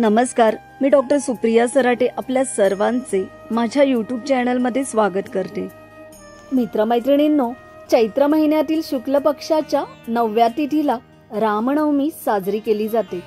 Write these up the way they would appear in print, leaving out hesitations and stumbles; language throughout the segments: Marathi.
नमस्कार, मी डॉक्टर सुप्रिया सराटे आपल्या सर्वांचे माझ्या यूट्यूब चॅनलमध्ये स्वागत करते। मित्रमैत्रिणींनो, चैत्र महिन्यातील शुक्ल पक्षाच्या 9व्या तिथीला रामनवमी साजरी केली जाते।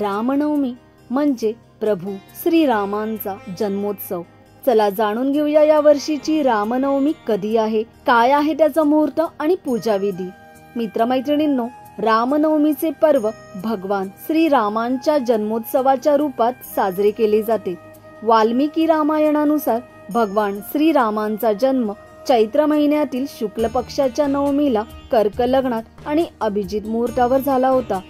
रामनवमी म्हणजे प्रभू श्रीरामांचा जन्मोत्सव। चला जाणून घेऊया या वर्षीची रामनवमी कधी आहे, काय आहे त्याचा मुहूर्त आणि पूजाविधी। मित्रमैत्रिणींनो, रामनवमीचे पर्व भगवान श्रीरामांच्या जन्मोत्सवाच्या रूपात साजरे केले जाते। वाल्मिकी रामायणानुसार भगवान श्रीरामांचा जन्म चैत्र महिन्यातील शुक्ल पक्षाच्या नवमीला कर्क लग्नात आणि अभिजित मुहूर्तावर झाला होता।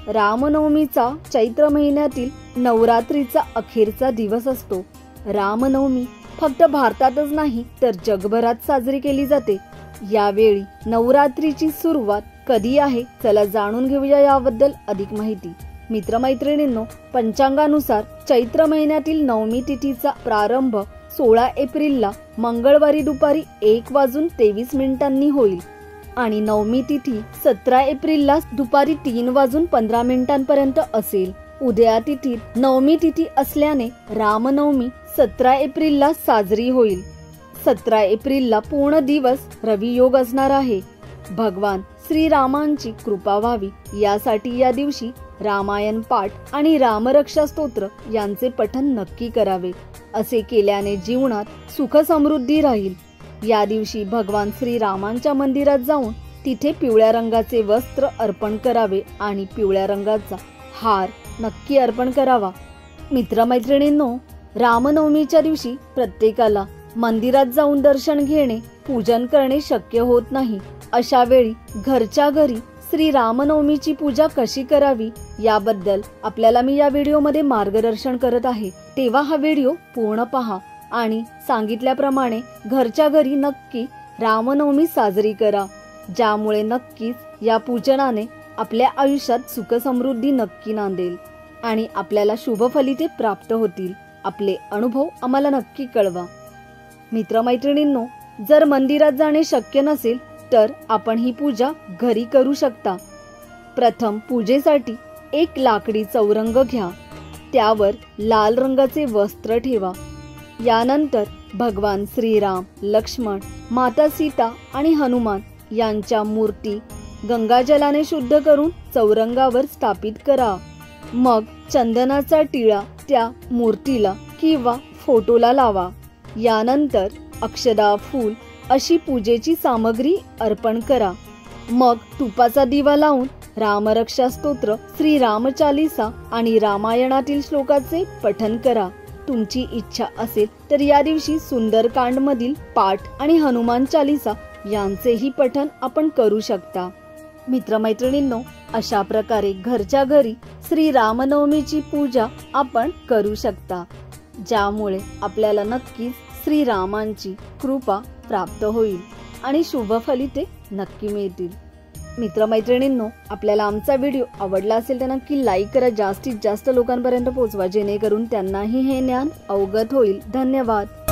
रामनवमीचा चैत्र महिन्यातील नवरात्रीचा अखेरचा दिवस असतो। रामनवमी फक्त भारतातच नाही तर जगभरात साजरी केली जाते। यावेळी नवरात्रीची सुरुवात कधी आहे, चला जाणून घेऊया याबद्दल अधिक माहिती। मित्रमैत्रिणींनो, पंचांगानुसार चैत्र महिन्यातील नवमी तिथीचा प्रारंभ 16 एप्रिलला मंगळवारी दुपारी 1:23 होईल आणि नवमी तिथी 17 एप्रिलला दुपारी 3:15 पर्यंत असेल। उद्या तिथीत नवमी तिथी असल्याने रामनवमी 17 एप्रिलला साजरी होईल। 17 एप्रिलला पूर्ण दिवस रवी योग असणार आहे। भगवान श्रीरामांची कृपा व्हावी यासाठी या दिवशी रामायण पाठ आणि रामरक्षा स्तोत्र यांचे पठण नक्की करावे। असे केल्याने जीवनात सुख समृद्धी राहील। या दिवशी भगवान श्रीरामांच्या मंदिरात जाऊन तिथे पिवळ्या रंगाचे वस्त्र अर्पण करावे आणि पिवळ्या रंगाचा हार नक्की अर्पण करावा। मित्रमैत्रिणींनो, रामनवमीच्या दिवशी प्रत्येकाला मंदिरात जाऊन दर्शन घेणे, पूजन करणे शक्य होत नाही। अशा वेळी घरच्या घरी श्री रामनवमीची पूजा कशी करावी याबद्दल आपल्याला मी या व्हिडिओमध्ये मार्गदर्शन करत आहे, तेव्हा हा व्हिडिओ पूर्ण पहा आणि सांगितल्याप्रमाणे घरच्या घरी नक्की रामनवमी साजरी करा, ज्यामुळे नक्कीच या पूजनाने आपल्या आयुष्यात सुख समृद्धी नक्की नांदेल आणि आपल्याला शुभ फलिते प्राप्त होतील। आपले अनुभव आम्हाला नक्की कळवा। मित्रमैत्रिणींनो, जर मंदिरात जाणे शक्य नसेल तर आपण ही पूजा घरी करू शकता। प्रथम पूजेसाठी एक लाकडी चौरंग घ्या, त्यावर लाल रंगाचे वस्त्र ठेवा। यानंतर भगवान श्रीराम, लक्ष्मण, माता सीता आणि हनुमान यांच्या मूर्ती गंगाजलाने शुद्ध करून चौरंगावर स्थापित करा। मग चंदनाचा टिळा त्या मूर्तीला किंवा फोटोला लावा। यानंतर अक्षदा, फूल अशी पूजेची सामग्री अर्पण करा। मग तुपाचा दिवा लावून रामरक्षा स्तोत्र, श्री रामचालीसा आणि रामायणातील श्लोकाचे पठण करा। तुमची इच्छा असेल तर या दिवशी सुंदरकांड मधील पाठ आणि हनुमान चालीसा यांचेही पठण आपण करू शकता। मित्रमैत्रिणींनो, अशा प्रकारे घरच्या घरी श्री रामनवमीची पूजा आपण करू शकता, ज्यामुळे आपल्याला नक्कीच श्रीरामांची कृपा प्राप्त होईल आणि शुभ फलिते नक्की मिळतील। मित्रमैत्रिणींनो, आपल्याला आमचा व्हिडिओ आवडला असेल तर नक्की लाईक करा, जास्तीत जास्त लोकांपर्यंत पोहोचवा, जेणेकरून त्यांनाही हे ज्ञान अवगत होईल। धन्यवाद।